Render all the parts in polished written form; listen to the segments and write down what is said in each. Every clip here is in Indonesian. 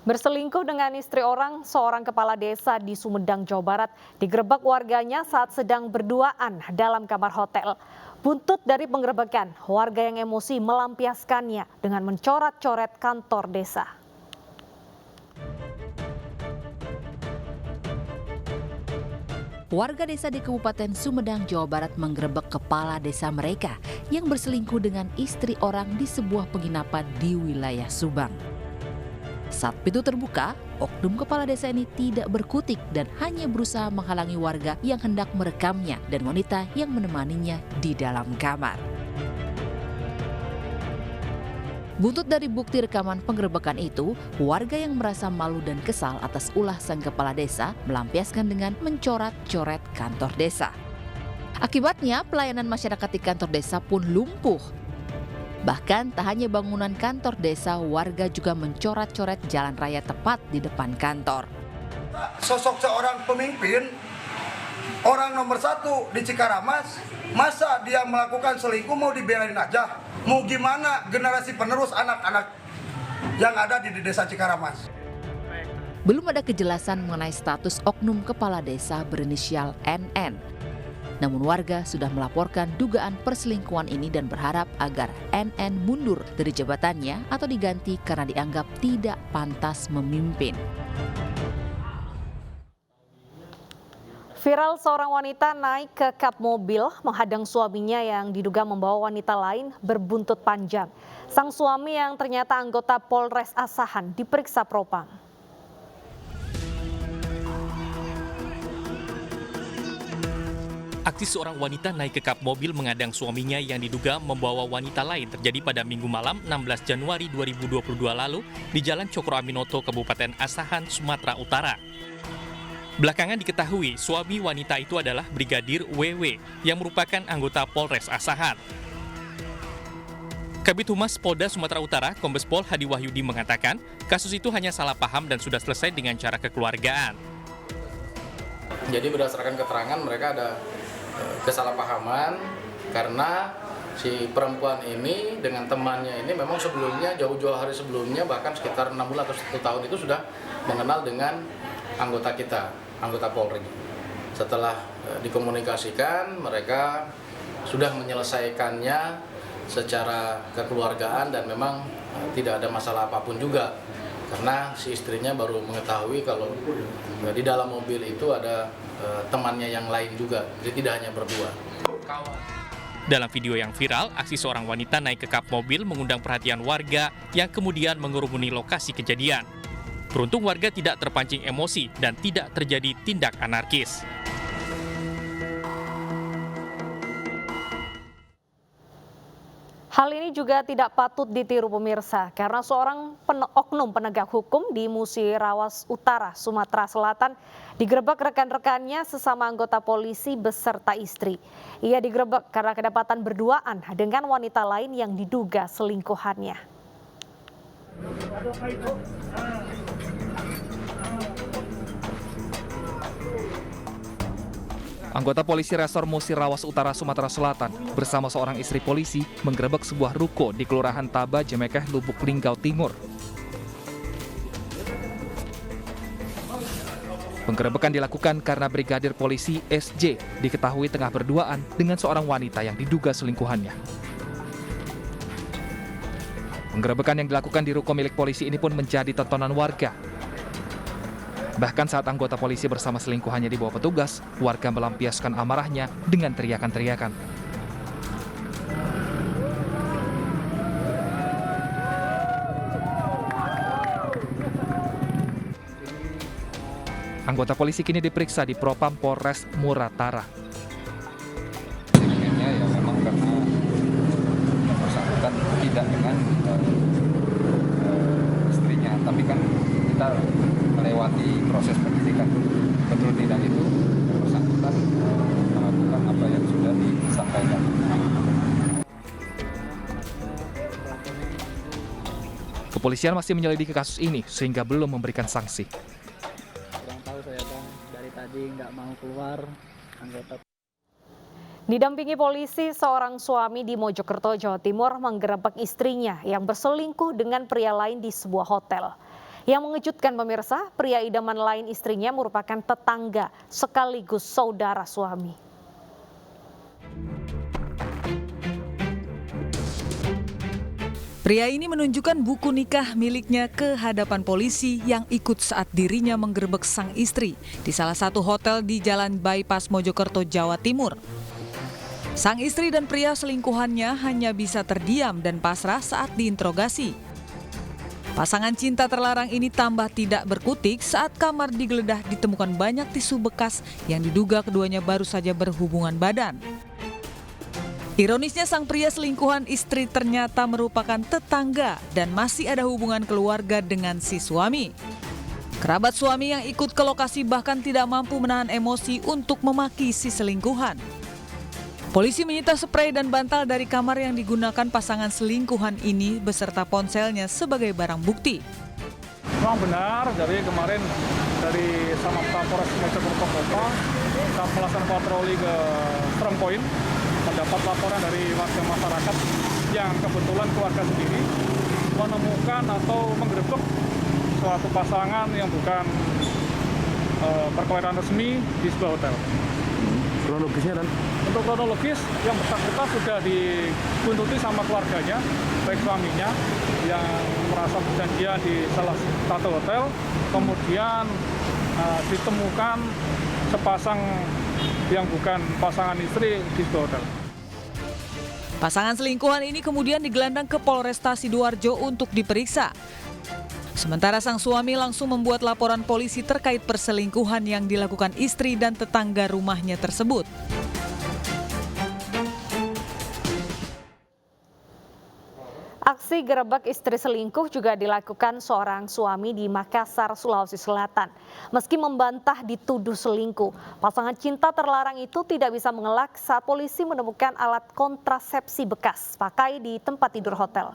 Berselingkuh dengan istri orang, seorang kepala desa di Sumedang, Jawa Barat, digerebek warganya saat sedang berduaan dalam kamar hotel. Buntut dari penggerebekan, warga yang emosi melampiaskannya dengan mencoret-coret kantor desa. Warga desa di Kabupaten Sumedang, Jawa Barat menggerebek kepala desa mereka yang berselingkuh dengan istri orang di sebuah penginapan di wilayah Subang. Saat pintu terbuka, oknum kepala desa ini tidak berkutik dan hanya berusaha menghalangi warga yang hendak merekamnya dan wanita yang menemaninya di dalam kamar. Buntut dari bukti rekaman penggerebekan itu, warga yang merasa malu dan kesal atas ulah sang kepala desa melampiaskan dengan mencoret-coret kantor desa. Akibatnya, pelayanan masyarakat di kantor desa pun lumpuh. Bahkan tak hanya bangunan kantor desa, warga juga mencoret-coret jalan raya tepat di depan kantor. Sosok seorang pemimpin, orang nomor 1 di Cikaramas, masa dia melakukan selingkuh mau dibiarin aja? Mau gimana generasi penerus anak-anak yang ada di desa Cikaramas? Belum ada kejelasan mengenai status oknum kepala desa berinisial NN. Namun warga sudah melaporkan dugaan perselingkuhan ini dan berharap agar NN mundur dari jabatannya atau diganti karena dianggap tidak pantas memimpin. Viral seorang wanita naik ke kap mobil menghadang suaminya yang diduga membawa wanita lain berbuntut panjang. Sang suami yang ternyata anggota Polres Asahan diperiksa propam. Aksi seorang wanita naik ke kap mobil mengadang suaminya yang diduga membawa wanita lain terjadi pada Minggu malam 16 Januari 2022 lalu di Jalan Cokro Aminoto, Kabupaten Asahan, Sumatera Utara. Belakangan diketahui suami wanita itu adalah Brigadir WW yang merupakan anggota Polres Asahan. Kabid Humas Polda Sumatera Utara, Kombes Pol Hadi Wahyudi mengatakan kasus itu hanya salah paham dan sudah selesai dengan cara kekeluargaan. Jadi berdasarkan keterangan mereka ada kesalahpahaman karena si perempuan ini dengan temannya ini memang sebelumnya jauh-jauh hari sebelumnya bahkan sekitar 6 bulan atau 1 tahun itu sudah mengenal dengan anggota kita, anggota Polri. Setelah dikomunikasikan mereka sudah menyelesaikannya secara kekeluargaan dan memang tidak ada masalah apapun juga. Karena si istrinya baru mengetahui kalau di dalam mobil itu ada temannya yang lain juga, jadi tidak hanya berdua. Dalam video yang viral, aksi seorang wanita naik ke kap mobil mengundang perhatian warga yang kemudian mengerumuni lokasi kejadian. Beruntung warga tidak terpancing emosi dan tidak terjadi tindak anarkis. Hal ini juga tidak patut ditiru pemirsa karena seorang oknum penegak hukum di Musirawas Utara, Sumatera Selatan digerebek rekan-rekannya sesama anggota polisi beserta istri. Ia digerebek karena kedapatan berduaan dengan wanita lain yang diduga selingkuhannya. Anggota polisi Resor Musirawas Utara, Sumatera Selatan bersama seorang istri polisi menggerebek sebuah ruko di Kelurahan Taba, Jemekeh, Lubuk Linggau Timur. Penggerebekan dilakukan karena Brigadir Polisi SJ diketahui tengah berduaan dengan seorang wanita yang diduga selingkuhannya. Penggerebekan yang dilakukan di ruko milik polisi ini pun menjadi tontonan warga. Bahkan saat anggota polisi bersama selingkuhannya dibawa petugas, warga melampiaskan amarahnya dengan teriakan-teriakan. Anggota polisi kini diperiksa di Propam Polres Muratara. Ya memang karena yang bersangkutan tidak dengan istrinya, tapi kan kita melewati proses penyidikan. Betul tidak itu bersangkutan melakukan apa yang sudah disampaikan. Kepolisian masih menyelidiki kasus ini sehingga belum memberikan sanksi. Kurang tahu saya bang, dari tadi nggak mau keluar anggota. Didampingi polisi, seorang suami di Mojokerto, Jawa Timur menggerebek istrinya yang berselingkuh dengan pria lain di sebuah hotel. Yang mengejutkan pemirsa, pria idaman lain istrinya merupakan tetangga sekaligus saudara suami. Pria ini menunjukkan buku nikah miliknya ke hadapan polisi yang ikut saat dirinya menggerebek sang istri di salah satu hotel di Jalan Bypass Mojokerto, Jawa Timur. Sang istri dan pria selingkuhannya hanya bisa terdiam dan pasrah saat diinterogasi. Pasangan cinta terlarang ini tambah tidak berkutik saat kamar digeledah ditemukan banyak tisu bekas yang diduga keduanya baru saja berhubungan badan. Ironisnya sang pria selingkuhan istri ternyata merupakan tetangga dan masih ada hubungan keluarga dengan si suami. Kerabat suami yang ikut ke lokasi bahkan tidak mampu menahan emosi untuk memaki si selingkuhan. Polisi menyita sprei dan bantal dari kamar yang digunakan pasangan selingkuhan ini beserta ponselnya sebagai barang bukti. Memang benar, dari kemarin dari Samapta Polres Mojokerto Kota saat melaksanakan patroli ke Strong Point mendapat laporan dari warga masyarakat yang kebetulan keluarga sendiri menemukan atau menggerebek suatu pasangan yang bukan perkawinan resmi di sebuah hotel. Kronologisnya dan untuk kronologis yang bersangkutan sudah dibuntuti sama keluarganya, baik suaminya yang merasa berjanjian di salah satu hotel, kemudian ditemukan sepasang yang bukan pasangan istri di sebuah hotel. Pasangan selingkuhan ini kemudian digelandang ke Polresta Sidoarjo untuk diperiksa. Sementara sang suami langsung membuat laporan polisi terkait perselingkuhan yang dilakukan istri dan tetangga rumahnya tersebut. Aksi gerebek istri selingkuh juga dilakukan seorang suami di Makassar, Sulawesi Selatan. Meski membantah dituduh selingkuh, pasangan cinta terlarang itu tidak bisa mengelak saat polisi menemukan alat kontrasepsi bekas pakai di tempat tidur hotel.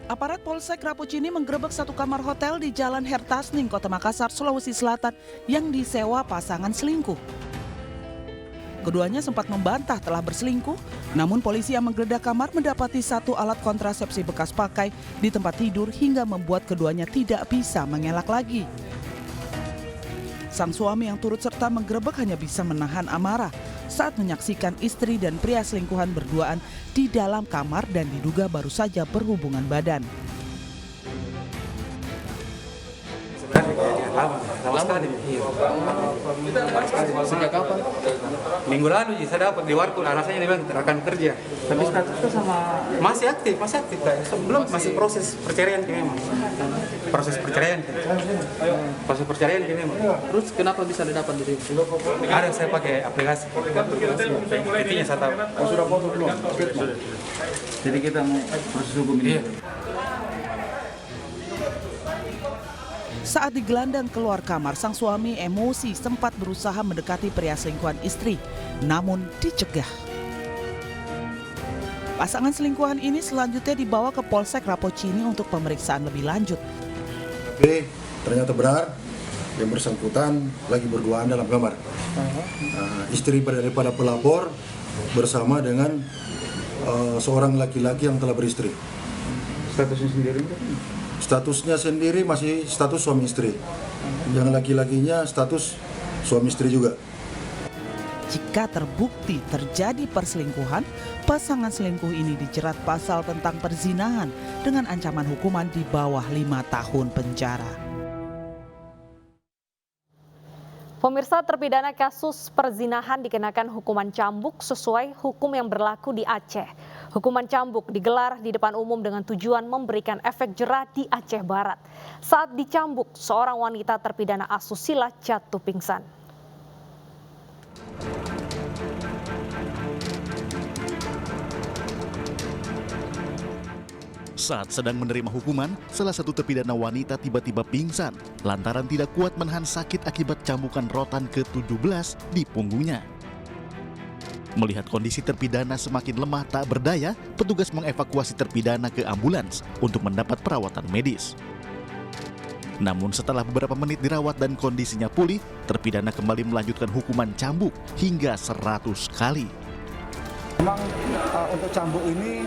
Aparat Polsek Rapocini menggerebek satu kamar hotel di Jalan Hertasning, Kota Makassar, Sulawesi Selatan yang disewa pasangan selingkuh. Keduanya sempat membantah telah berselingkuh, namun polisi yang menggeledah kamar mendapati satu alat kontrasepsi bekas pakai di tempat tidur hingga membuat keduanya tidak bisa mengelak lagi. Sang suami yang turut serta menggerebek hanya bisa menahan amarah saat menyaksikan istri dan pria selingkuhan berduaan di dalam kamar dan diduga baru saja berhubungan badan. Lama sekali. Sejak kapan? Minggu lalu saya dapat di warkop, rasanya dia bilang rekan kerja. Tapi statusnya sama masih aktif. Belum, masih proses perceraian memang. Proses perceraian memang. Terus kenapa bisa didapat di sini? Ada, saya pakai aplikasi. Intinya saya tahu. Sudah foto belum? Jadi kita mau proses hukum ini. Saat digelandang keluar kamar, sang suami emosi sempat berusaha mendekati pria selingkuhan istri, namun dicegah. Pasangan selingkuhan ini selanjutnya dibawa ke Polsek Rapocini untuk pemeriksaan lebih lanjut. Oke, ternyata benar yang bersangkutan lagi berduaan dalam kamar. Istri daripada pelapor bersama dengan seorang laki-laki yang telah beristri. Statusnya sendiri? Statusnya sendiri masih status suami istri. Yang laki-lakinya status suami istri juga. Jika terbukti terjadi perselingkuhan, pasangan selingkuh ini dijerat pasal tentang perzinahan dengan ancaman hukuman di bawah 5 tahun penjara. Pemirsa, terpidana kasus perzinahan dikenakan hukuman cambuk sesuai hukum yang berlaku di Aceh. Hukuman cambuk digelar di depan umum dengan tujuan memberikan efek jera di Aceh Barat. Saat dicambuk, seorang wanita terpidana asusila jatuh pingsan. Saat sedang menerima hukuman, salah satu terpidana wanita tiba-tiba pingsan lantaran tidak kuat menahan sakit akibat cambukan rotan ke-17 di punggungnya. Melihat kondisi terpidana semakin lemah tak berdaya, petugas mengevakuasi terpidana ke ambulans untuk mendapat perawatan medis. Namun setelah beberapa menit dirawat dan kondisinya pulih, terpidana kembali melanjutkan hukuman cambuk hingga 100 kali. Memang untuk cambuk ini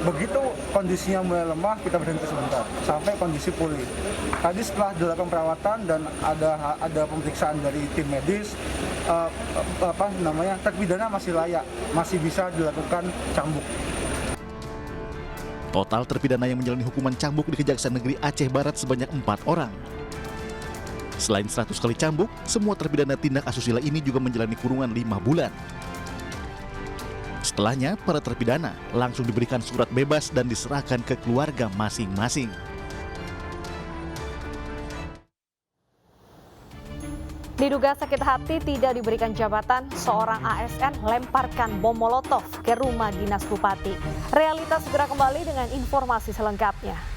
begitu kondisinya mulai lemah kita berhenti sebentar sampai kondisi pulih. Tadi setelah dilakukan perawatan dan ada pemeriksaan dari tim medis, terpidana masih layak, masih bisa dilakukan cambuk. Total terpidana yang menjalani hukuman cambuk di Kejaksaan Negeri Aceh Barat sebanyak 4 orang. Selain 100 kali cambuk, semua terpidana tindak asusila ini juga menjalani kurungan 5 bulan. Setelahnya, para terpidana langsung diberikan surat bebas dan diserahkan ke keluarga masing-masing. Diduga sakit hati tidak diberikan jabatan, seorang ASN lemparkan bom molotov ke rumah dinas bupati. Realitas segera kembali dengan informasi selengkapnya.